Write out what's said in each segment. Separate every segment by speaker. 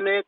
Speaker 1: NA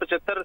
Speaker 1: 75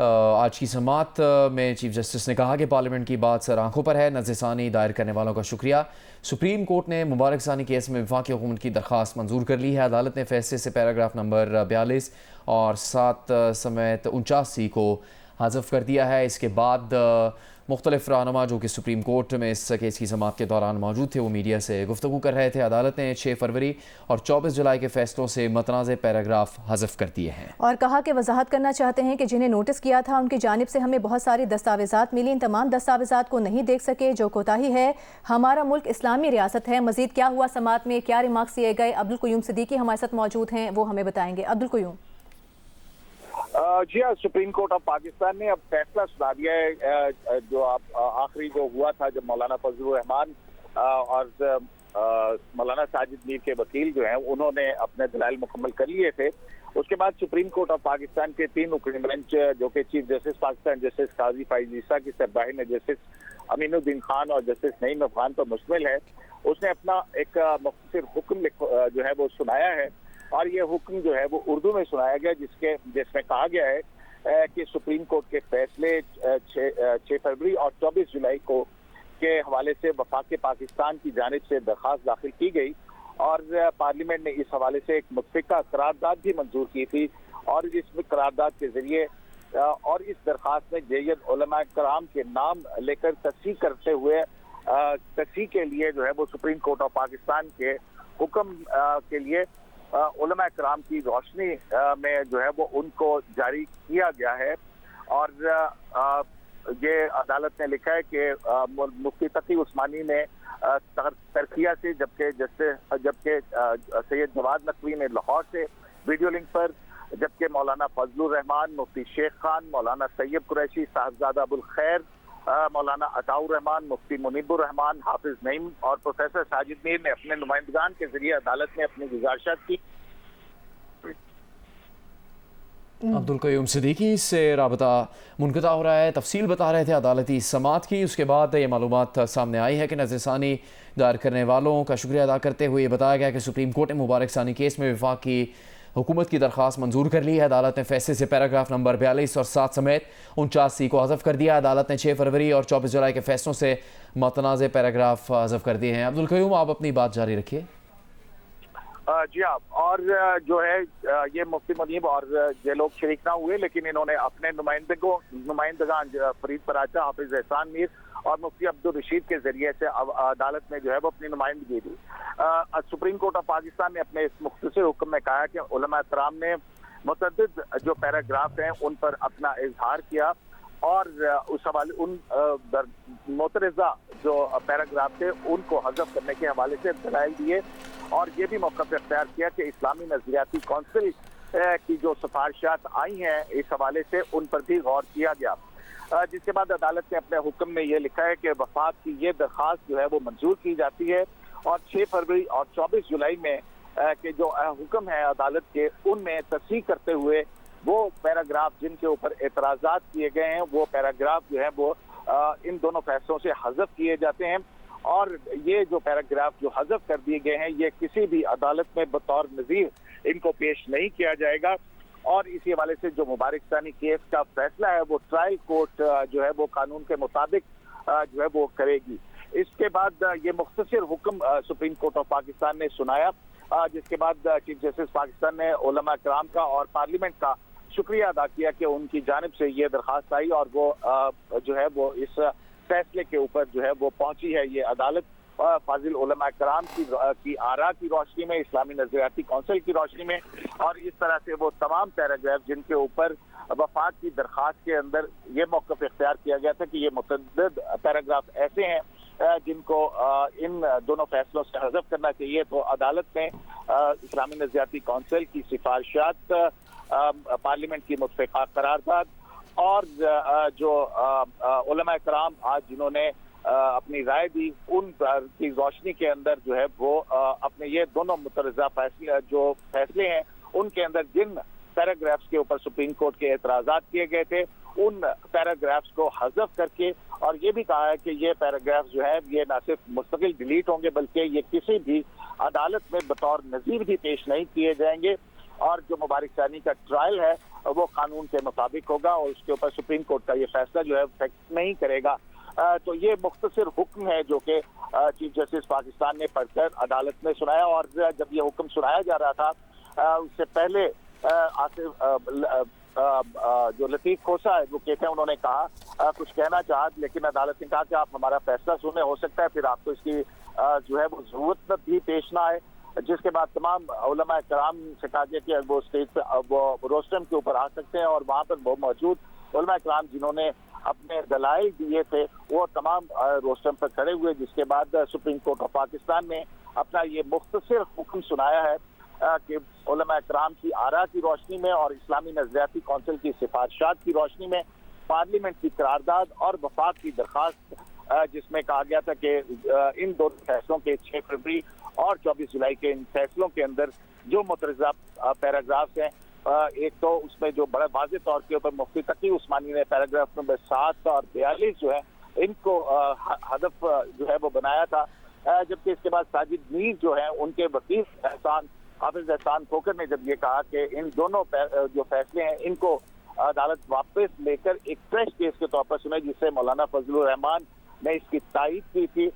Speaker 2: آج کی سماعت میں چیف جسٹس نے کہا کہ پارلیمنٹ کی بات سر آنکھوں پر ہے، نظر ثانی دائر کرنے والوں کا شکریہ۔ سپریم کورٹ نے مبارک ثانی کیس میں وفاقی حکومت کی درخواست منظور کر لی ہے۔ عدالت نے فیصلے سے پیراگراف نمبر 42 اور 7 سمیت 79 کو حذف کر دیا ہے۔ اس کے بعد مختلف رہنما جو کہ سپریم کورٹ میں اس کیس کی سماعت کے دوران موجود تھے وہ میڈیا سے گفتگو کر رہے تھے۔ عدالت نے 6 فروری اور 24 جولائی کے فیصلوں سے متنازع پیراگراف حذف کر دیے ہیں
Speaker 3: اور کہا کہ وضاحت کرنا چاہتے ہیں کہ جنہیں نوٹس کیا تھا ان کی جانب سے ہمیں بہت ساری دستاویزات ملی، ان تمام دستاویزات کو نہیں دیکھ سکے، جو کوتاہی ہے۔ ہمارا ملک اسلامی ریاست ہے۔ مزید کیا ہوا سماعت میں، کیا ریمارکس دیے گئے، عبدالقیوم صدیقی ہمارے ساتھ موجود ہیں، وہ ہمیں بتائیں گے۔ عبدالقیوم۔
Speaker 4: جی ہاں، سپریم کورٹ آف پاکستان نے اب فیصلہ سنا دیا ہے جو آخری جو ہوا تھا جب مولانا فضل الرحمان اور مولانا ساجد میر کے وکیل جو ہیں انہوں نے اپنے دلائل مکمل کر لیے تھے۔ اس کے بعد سپریم کورٹ آف پاکستان کے 3 رکنی بینچ جو کہ چیف جسٹس پاکستان جسٹس قاضی فائز عیسیٰ کی سربراہی میں جسٹس امین الدین خان اور جسٹس نعیم افغان پر مشتمل ہے، اس نے اپنا ایک مختصر حکم جو ہے وہ سنایا ہے، اور یہ حکم جو ہے وہ اردو میں سنایا گیا جس میں کہا گیا ہے کہ سپریم کورٹ کے فیصلے 6 فروری اور 24 جولائی کو کے حوالے سے وفاق پاکستان کی جانب سے درخواست داخل کی گئی اور پارلیمنٹ نے اس حوالے سے ایک متفقہ قرارداد بھی منظور کی تھی، اور اس میں قرارداد کے ذریعے اور اس درخواست میں جید علماء کرام کے نام لے کر تصحیح کرتے ہوئے تصحیح کے لیے جو ہے وہ سپریم کورٹ آف پاکستان کے حکم کے لیے علماء کرام کی روشنی میں جو ہے وہ ان کو جاری کیا گیا ہے۔ اور یہ عدالت نے لکھا ہے کہ مفتی تقی عثمانی نے ترکیہ سے جبکہ سید جواد نقوی نے لاہور سے ویڈیو لنک پر، جبکہ مولانا فضل الرحمان، مفتی شیخ خان، مولانا سید قریشی، صاحبزادہ ابوالخیر، مولانا عطاء الرحمان، مفتی منیب الرحمان، حافظ نعیم اور پروفیسر ساجد میر نے اپنے نمائندگان کے ذریعے عدالت میں اپنی گزارشات کی۔
Speaker 2: عبدالقیوم صدیقی سے رابطہ منقطع ہو رہا ہے، تفصیل بتا رہے تھے عدالتی سماعت کی۔ اس کے بعد یہ معلومات سامنے آئی ہے کہ نظر ثانی دائر کرنے والوں کا شکریہ ادا کرتے ہوئے یہ بتایا گیا کہ سپریم کورٹ نے مبارک ثانی کیس میں وفاق کی حکومت کی درخواست منظور کر لی ہے۔ عدالت نے فیصلے سے پیراگراف نمبر 42 اور 7 سمیت 79 کو حذف کر دیا۔ عدالت نے 6 فروری اور 24 جولائی کے فیصلوں سے متنازع پیراگراف حذف کر دیے ہیں۔ عبدالقیوم، آپ اپنی بات جاری رکھیے۔
Speaker 4: جی ہاں، اور جو ہے یہ مفتی منیب اور یہ لوگ شریک نہ ہوئے، لیکن انہوں نے اپنے نمائندگان فرید پراچا، حافظ احسان میر اور مفتی عبدالرشید کے ذریعے سے عدالت میں جو ہے وہ اپنی نمائندگی دی۔ سپریم کورٹ آف پاکستان نے اپنے اس مختصر حکم میں کہا کہ علماء کرام نے متعدد جو پیراگراف ہیں ان پر اپنا اظہار کیا، اور اس حوالے ان مترجہ جو پیراگراف تھے ان کو حذف کرنے کے حوالے سے دلائل دیے، اور یہ بھی موقف اختیار کیا کہ اسلامی نظریاتی کونسل کی جو سفارشات آئی ہیں اس حوالے سے ان پر بھی غور کیا گیا، جس کے بعد عدالت نے اپنے حکم میں یہ لکھا ہے کہ وفاق کی یہ درخواست جو ہے وہ منظور کی جاتی ہے، اور 6 فروری اور 24 جولائی میں کے جو حکم ہے عدالت کے ان میں تصحیح کرتے ہوئے وہ پیراگراف جن کے اوپر اعتراضات کیے گئے ہیں وہ پیراگراف جو ہے وہ ان دونوں فیصلوں سے حذف کیے جاتے ہیں، اور یہ جو پیراگراف جو حذف کر دیے گئے ہیں یہ کسی بھی عدالت میں بطور نظیر ان کو پیش نہیں کیا جائے گا، اور اسی حوالے سے جو مبارک ثانی کیس کا فیصلہ ہے وہ ٹرائل کورٹ جو ہے وہ قانون کے مطابق جو ہے وہ کرے گی۔ اس کے بعد یہ مختصر حکم سپریم کورٹ آف پاکستان نے سنایا، جس کے بعد چیف جسٹس پاکستان نے علماء کرام کا اور پارلیمنٹ کا شکریہ ادا کیا کہ ان کی جانب سے یہ درخواست آئی اور وہ جو ہے وہ اس فیصلے کے اوپر جو ہے وہ پہنچی ہے یہ عدالت فاضل علماء کرام کی آراء کی روشنی میں، اسلامی نظریاتی کونسل کی روشنی میں، اور اس طرح سے وہ تمام پیراگراف جن کے اوپر وفاق کی درخواست کے اندر یہ موقف اختیار کیا گیا تھا کہ یہ متعدد پیراگراف ایسے ہیں جن کو ان دونوں فیصلوں سے حذف کرنا چاہیے، تو عدالت نے اسلامی نظریاتی کونسل کی سفارشات، پارلیمنٹ کی متفقہ قرارداد اور جو علماء کرام آج جنہوں نے اپنی رائے دی ان کی روشنی کے اندر جو ہے وہ اپنے یہ دونوں مترجہ فیصلے ہیں ان کے اندر جن پیراگرافز کے اوپر سپریم کورٹ کے اعتراضات کیے گئے تھے ان پیراگرافز کو حذف کر کے، اور یہ بھی کہا ہے کہ یہ پیراگرافز جو ہے یہ نہ صرف مستقل ڈیلیٹ ہوں گے بلکہ یہ کسی بھی عدالت میں بطور نظیر بھی پیش نہیں کیے جائیں گے، اور جو مبارک ثانی کا ٹرائل ہے وہ قانون کے مطابق ہوگا اور اس کے اوپر سپریم کورٹ کا یہ فیصلہ جو ہے افیکٹ نہیں کرے گا۔ تو یہ مختصر حکم ہے جو کہ چیف جسٹس پاکستان نے پڑھ کر عدالت میں سنایا، اور جب یہ حکم سنایا جا رہا تھا اس سے پہلے جو لطیف کھوسا ایڈوکیٹ ہیں انہوں نے کہا کچھ کہنا چاہا، لیکن عدالت نے کہا کہ آپ ہمارا فیصلہ سنیں، ہو سکتا ہے پھر آپ کو اس کی جو ہے وہ ضرورت بھی پیش نہ آئے، جس کے بعد تمام علماء کرام سے کہا گیا کہ وہ اسٹیج پہ وہ روسٹرم کے اوپر آ سکتے ہیں، اور وہاں پر وہ موجود علماء کرام جنہوں نے اپنے دلائل دیے تھے وہ تمام روسٹرم پر کھڑے ہوئے، جس کے بعد سپریم کورٹ آف پاکستان نے اپنا یہ مختصر حکم سنایا ہے کہ علماء کرام کی آراء کی روشنی میں اور اسلامی نظریاتی کونسل کی سفارشات کی روشنی میں پارلیمنٹ کی قرارداد اور وفاق کی درخواست، جس میں کہا گیا تھا کہ ان دو فیصلوں کے 6 فروری اور 24 جولائی کے ان فیصلوں کے اندر جو مترجہ پیراگرافز ہیں، ایک تو اس میں جو بڑے واضح طور کے اوپر مفتی تقی عثمانی نے پیراگراف نمبر 7 اور 42 جو ہے ان کو ہدف جو ہے وہ بنایا تھا، جبکہ اس کے بعد ساجد میر جو ہیں ان کے وکیل حافظ احسان کھوکر نے جب یہ کہا کہ ان دونوں جو فیصلے ہیں ان کو عدالت واپس لے کر ایک فریش کیس کے طور پر سنے، جس سے مولانا فضل الرحمان نے اس کی تائید کی تھی،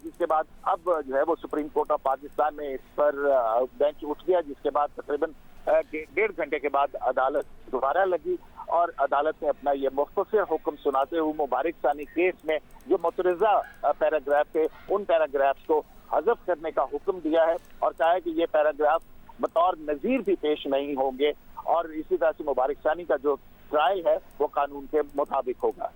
Speaker 4: جس کے بعد اب جو ہے وہ سپریم کورٹ آف پاکستان میں اس پر بینچ اٹھ گیا، جس کے بعد تقریباً 1.5 گھنٹے کے بعد عدالت دوبارہ لگی اور عدالت نے اپنا یہ مختصر حکم سناتے ہوئے مبارک ثانی کیس میں جو مترجہ پیراگراف تھے ان پیراگرافز کو حذف کرنے کا حکم دیا ہے، اور کہا ہے کہ یہ پیراگراف بطور نظیر بھی پیش نہیں ہوں گے، اور اسی طرح سے مبارک ثانی کا جو ٹرائل ہے وہ قانون کے مطابق ہوگا۔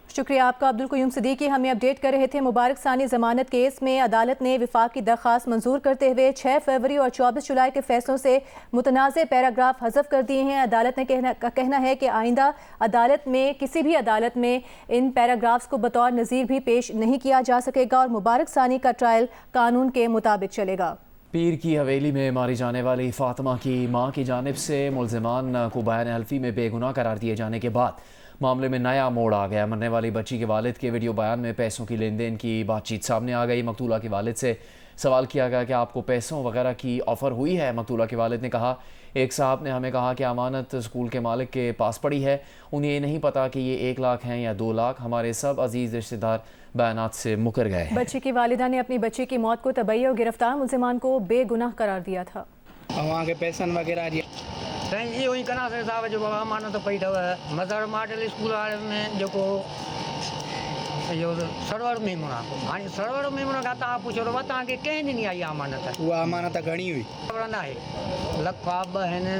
Speaker 3: شکریہ آپ کا عبدالقیوم صدیقی، ہمیں اپڈیٹ کر رہے تھے۔ مبارک ثانی ضمانت کیس میں عدالت نے وفاق کی درخواست منظور کرتے ہوئے 6 فروری اور 24 جولائی کے فیصلوں سے متنازع پیراگراف حذف کر دیے ہیں۔ عدالت نے کہنا ہے کہ آئندہ کسی بھی عدالت میں ان پیراگرافز کو بطور نظیر بھی پیش نہیں کیا جا سکے گا، اور مبارک ثانی کا ٹرائل قانون کے مطابق چلے گا۔
Speaker 2: پیر کی حویلی میں ماری جانے والی فاطمہ کی ماں کی جانب سے ملزمان کو بیان حلفی میں بے گناہ قرار دیے جانے کے بعد معاملے میں نیا موڑ آ گیا۔ مرنے والی بچی کے والد کے ویڈیو بیان میں پیسوں کی لین دین کی بات چیت سامنے آ گئی۔ مقتولہ کے والد سے سوال کیا گیا کہ آپ کو پیسوں وغیرہ کی آفر ہوئی ہے؟ مقتولہ کے والد نے کہا ایک صاحب نے ہمیں کہا کہ امانت اسکول کے مالک کے پاس پڑی ہے، انہیں یہ نہیں پتا کہ یہ 1 لاکھ ہیں یا 2 لاکھ۔ ہمارے سب عزیز رشتہ دار بیانات سے مکر گئے ہیں۔
Speaker 3: بچی کی والدہ نے اپنی بچی کی موت کو تبعی اور گرفتار ملزمان کو بے گناہ قرار دیا تھا۔
Speaker 5: وہاں کے پیسن وغیرہ
Speaker 6: یہ ہوئی کنا سے صاحب جو امانت پئی تھو مظہر ماڈل اسکول میں جو سرور میمونا ہاں سرور میمونا کا تاں پوچھو تو تاں کے کہیں نہیں آئی امانت
Speaker 5: وہ امانت گھنی ہوئی
Speaker 6: خبر نہ ہے لکھاب ہیں۔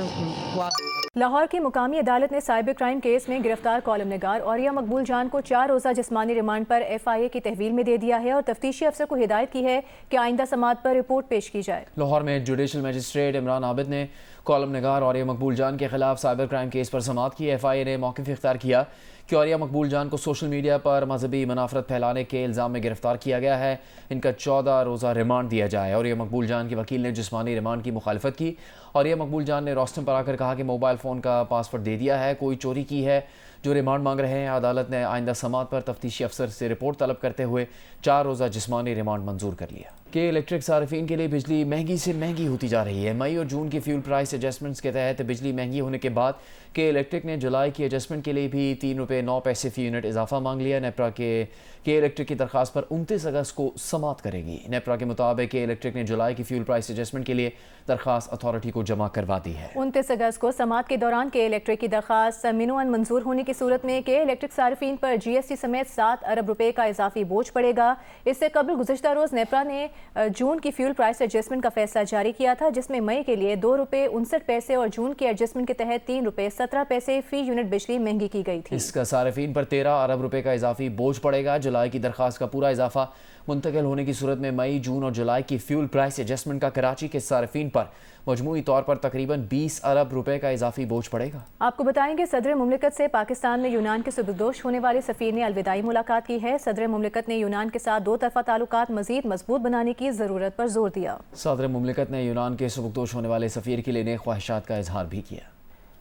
Speaker 3: لاہور کی مقامی عدالت نے سائبر کرائم کیس میں گرفتار کالم نگار عوریہ مقبول جان کو 4 روزہ جسمانی ریمانڈ پر FIA کی تحویل میں دے دیا ہے، اور تفتیشی افسر کو ہدایت کی ہے کہ آئندہ سماعت پر رپورٹ پیش کی جائے۔
Speaker 2: لاہور میں جوڈیشل مجسٹریٹ عمران عابد نے کالم نگار عوریہ مقبول جان کے خلاف سائبر کرائم کیس پر سماعت کی۔ FIA نے موقف اختیار کیا کہ عوریہ مقبول جان کو سوشل میڈیا پر مذہبی منافرت پھیلانے کے الزام میں گرفتار کیا گیا ہے، ان کا 14 روزہ ریمانڈ دیا جائے۔ عوریہ مقبول جان کے وکیل نے جسمانی ریمانڈ کی مخالفت کی۔ عوریہ مقبول جان نے روسٹم پر آ کر کہا کہ موبائل فون کا پاسورڈ دے دیا ہے، کوئی چوری کی ہے جو ریمانڈ مانگ رہے ہیں۔ عدالت نے آئندہ سماعت پر تفتیشی افسر سے رپورٹ طلب کرتے ہوئے 4 روزہ جسمانی ریمانڈ منظور کر لیا۔ کہ الیکٹرک صارفین کے لیے بجلی مہنگی سے مہنگی ہوتی جا رہی ہے۔ مئی اور جون کی فیول پرائس ایڈجسٹمنٹس کے تحت بجلی مہنگی ہونے کے بعد کہ الیکٹرک نے جولائی کی ایڈجسٹمنٹ کے لیے بھی 3 روپے 9 پیسے فی یونٹ اضافہ مانگ لیا۔ نیپرا کے الیکٹرک کی درخواست پر 29 اگست کو سماعت کرے گی۔ نیپرا کے مطابق کہ الیکٹرک نے جولائی کی فیول پرائس ایڈجسٹمنٹ کے لیے درخواست اتھارٹی کو جمع کروا دی ہے۔
Speaker 3: 29 اگست کو سماعت کے دوران کہ الیکٹرک کی درخواست منوعاً منظور ہونے کی صورت میں کہ الیکٹرک صارفین پر GST سمیت 7 ارب روپے کا اضافی بوجھ پڑے گا۔ اس سے قبل گزشتہ روز نیپرا نے جون کی فیول پرائس ایڈجسٹمنٹ کا فیصلہ جاری کیا تھا، جس میں مئی کے لیے 2 روپے 59 پیسے اور جون کی ایڈجسٹمنٹ کے تحت 3 روپے 17 پیسے فی یونٹ بجلی مہنگی کی گئی تھی۔
Speaker 2: اس کا صارفین پر 13 ارب روپے کا اضافی بوجھ پڑے گا۔ جولائی کی درخواست کا پورا اضافہ منتقل ہونے کی صورت میں مئی، جون اور جولائی کی فیول پرائس ایڈجسٹمنٹ کا کراچی کے صارفین پر مجموعی طور پر تقریباً 20 ارب روپے کا اضافی بوجھ پڑے گا۔
Speaker 3: آپ کو بتائیں گے صدر مملکت سے پاکستان میں یونان کے سبکدوش ہونے والے سفیر نے الوداعی ملاقات کی ہے۔ صدر مملکت نے یونان کے ساتھ 2 طرفہ تعلقات مزید مضبوط بنانے کی ضرورت پر زور دیا۔
Speaker 2: صدر مملکت نے یونان کے سبکدوش ہونے والے سفیر کے لیے نیک خواہشات کا اظہار بھی کیا۔